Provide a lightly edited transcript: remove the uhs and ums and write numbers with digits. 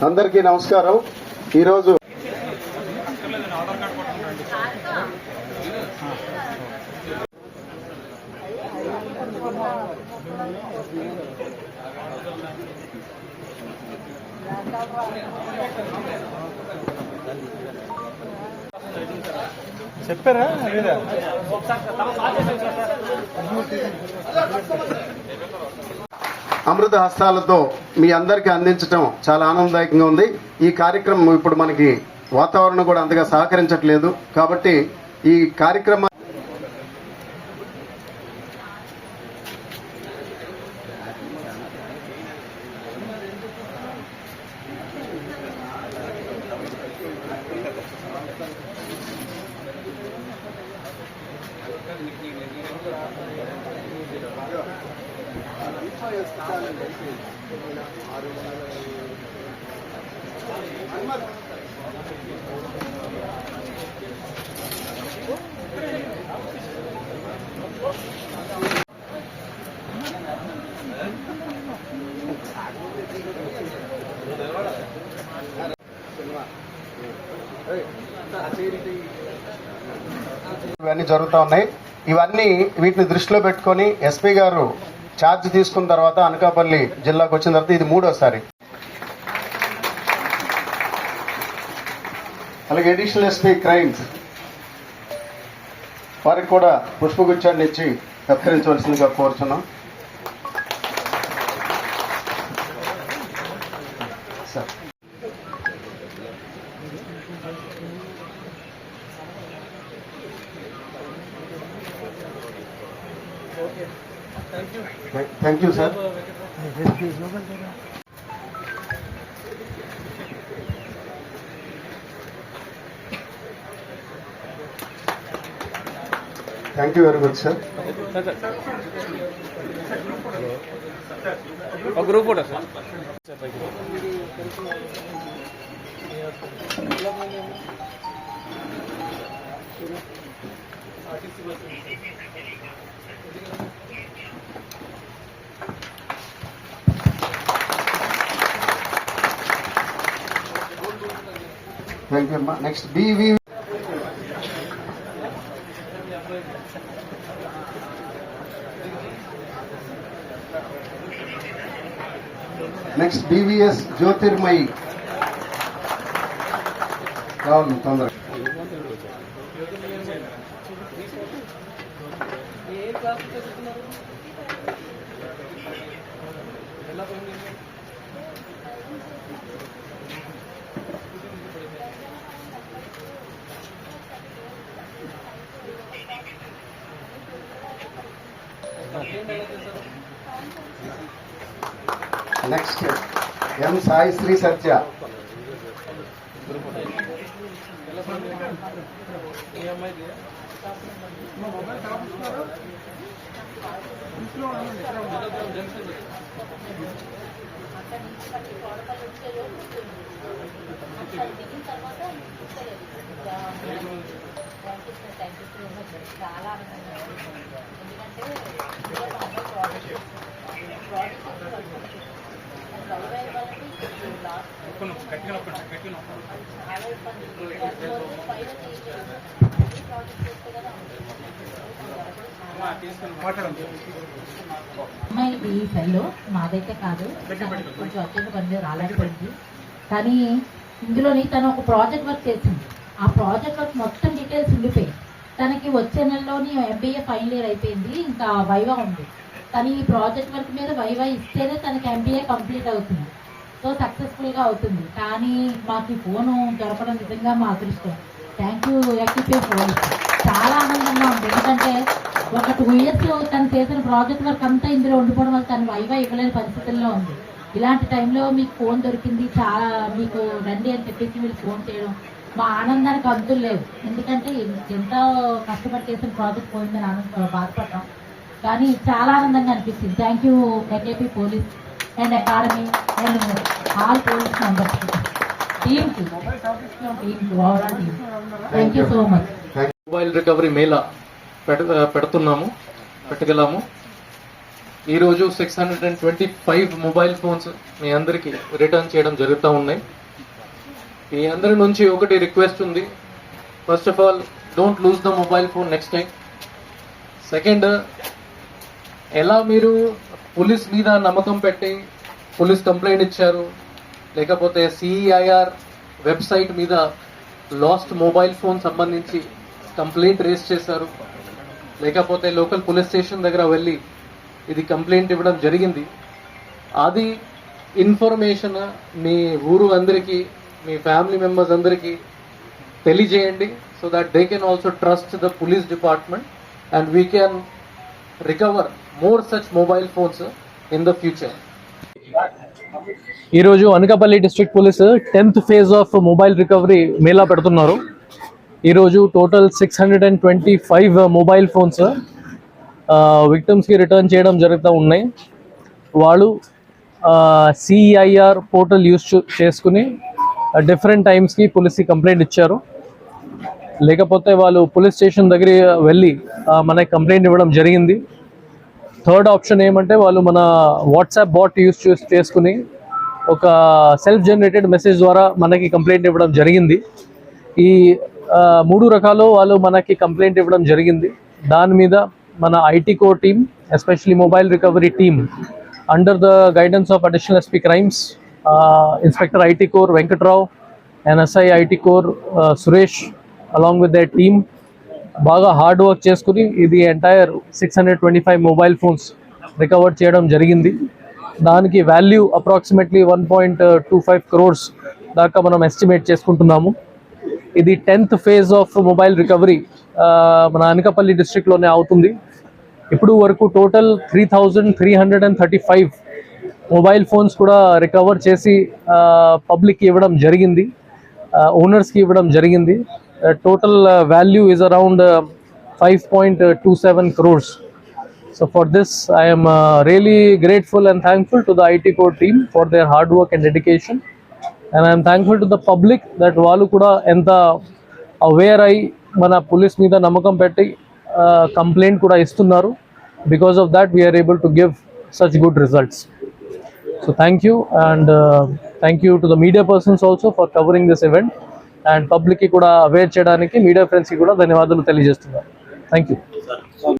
అందరికీ నమస్కారం. ఈరోజు చెప్పారా లేదా? అమృత హస్తాలతో మీ అందరికీ అందించడం చాలా ఆనందదాయకంగా ఉంది. ఈ కార్యక్రమం ఇప్పుడు మనకి వాతావరణం కూడా అంతగా సహకరించట్లేదు కాబట్టి ఈ కార్యక్రమం ఇవన్నీ జరుగుతూ ఉన్నాయి. వీటిని దృష్టిలో పెట్టుకుని ఎస్పీ గారు ఛార్జ్ తీసుకున్న తర్వాత అనకాపల్లి జిల్లాకు వచ్చిన తర్వాత ఇది 3వ. అలాగే అడిషనల్ ఎస్పీ క్రైమ్స్ వారికి కూడా పుష్పగుచ్చాన్ని ఇచ్చి సత్కరించవలసిందిగా కోరుచున్నాం. Sir thank you sir. Thank you very much sir. ఒక group photo sir. Thank you అమ్మా. Next BV next BVS Jyothirmayi రావాలి తొందరగా. Next M Sai Sri Satya. చాలా అమ్మాయి ఈ ఫైల్లో మాదైతే కాదు, కొంచెం అత్యంత పని రాలేకపోయింది. కానీ ఇందులోని తను ఒక ప్రాజెక్ట్ వర్క్ చేసింది. ఆ ప్రాజెక్ట్ వర్క్ మొత్తం డీటెయిల్స్ ఉండిపోయి తనకి వచ్చే నెలలోని MBA ఫైనల్ ఇయర్ అయిపోయింది, ఇంకా వైవా ఉంది. తను ఈ ప్రాజెక్ట్ వర్క్ మీద వైవా ఇస్తేనే తనకి MBA కంప్లీట్ అవుతుంది, సో సక్సెస్ఫుల్గా అవుతుంది. కానీ మాకు ఈ ఫోను దొరకడం నిజంగా మా అదృష్టం. Thank you active phone. చాలా ఆనందంగా ఉంది, ఎందుకంటే ఒక 2 years తను చేసిన ప్రాజెక్ట్ వర్క్ అంతా ఇందులో ఉండిపోవడం వల్ల తను వైవా ఇవ్వలేని పరిస్థితుల్లో ఉంది. ఇలాంటి టైంలో మీకు ఫోన్ దొరికింది, చాలా మీకు రండి అని చెప్పేసి మీరు ఫోన్ చేయడం మా ఆనందానికి అంతులు లేవు. ఎందుకంటే ఎంతో కష్టపడి చేసిన ప్రాజెక్ట్ పోయిందని బాధపడ్డాం, కానీ చాలా ఆనందంగా అనిపించింది. Thank you AKP police and academy and all police members టీమ్కి, overall team. Thank you so much. Mobile recovery mela పెట్టగలము. ఈరోజు 625 మొబైల్ ఫోన్స్ మీ అందరికీ రిటర్న్ చేయడం జరుగుతూ ఉన్నాయి. మీ అందరి నుంచి ఒకటి రిక్వెస్ట్ ఉంది. First of all, don't lose the mobile phone next time. Second, ఎలా మీరు పోలీస్ మీద నమ్మకం పెట్టి పోలీస్ కంప్లైంట్ ఇచ్చారు, లేకపోతే సిఈఐఆర్ వెబ్సైట్ మీద లాస్ట్ మొబైల్ ఫోన్ సంబంధించి కంప్లైంట్ రేస్ చేశారు, లేకపోతే లోకల్ పోలీస్ స్టేషన్ దగ్గర వెళ్ళి ఇది కంప్లైంట్ ఇవ్వడం జరిగింది, అది ఇన్ఫర్మేషన్ మీ ఊరు అందరికీ, మీ ఫ్యామిలీ మెంబర్స్ అందరికీ తెలియజేయండి. So that they can also trust the police department and we can recover more such mobile phones in the future. ఈరోజు Anakapalli district police 10th phase of mobile recovery mela పెడుతున్నారు. ఈరోజు టోటల్ 625 మొబైల్ ఫోన్స్ విక్టిమ్స్కి return చేయడం జరుగుతూ ఉన్నాయి. వాళ్ళు CIR portal use చేసుకుని different టైమ్స్కి పోలీస్కి కంప్లైంట్ ఇచ్చారు, లేకపోతే వాళ్ళు పోలీస్ స్టేషన్ దగ్గర వెళ్ళి మనకి కంప్లైంట్ ఇవ్వడం జరిగింది. థర్డ్ ఆప్షన్ ఏమంటే వాళ్ళు మన వాట్సాప్ బాట్ యూజ్ చేసుకుని ఒక సెల్ఫ్ జనరేటెడ్ మెసేజ్ ద్వారా మనకి కంప్లైంట్ ఇవ్వడం జరిగింది. ఈ 3 రకాలు వాళ్ళు మనకి కంప్లైంట్ ఇవ్వడం జరిగింది. దాని మీద మన IT core team, especially mobile recovery team under the guidance of additional SP crimes, inspector IT core Venkatrao, NSI IT core Suresh along with the team బాగా హార్డ్ వర్క్ చేసుకుని ఇది ఎంటైర్ 625 మొబైల్ ఫోన్స్ రికవర్ చేయడం జరిగింది. దానికి వాల్యూ అప్రాక్సిమేట్లీ 1.25 crores దాకా మనం estimate చేసుకుంటున్నాము. ఇది 10th phase of mobile recovery మన అనకాపల్లి డిస్ట్రిక్ట్లోనే అవుతుంది. ఇప్పుడు వరకు టోటల్ 3,335 మొబైల్ ఫోన్స్ కూడా రికవర్ చేసి పబ్లిక్కి ఇవ్వడం జరిగింది, ఓనర్స్కి ఇవ్వడం జరిగింది. Total value is around 5.27 crores. So for this, I am really grateful and thankful to the IT core team for their hard work and dedication. And I am thankful to the public that వాళ్ళు కూడా ఎంత aware అయ్యి మన police మీద నమ్మకం పెట్టి complaint కూడా ఇస్తున్నారు. Because of that we are able to give such good results. So thank you, and thank you to the media persons also for covering this event. And పబ్లిక్కి కూడా అవేర్ చేయడానికి మీడియా ఫ్రెండ్స్కి కూడా ధన్యవాదాలు తెలియజేస్తున్నారు. Thank you.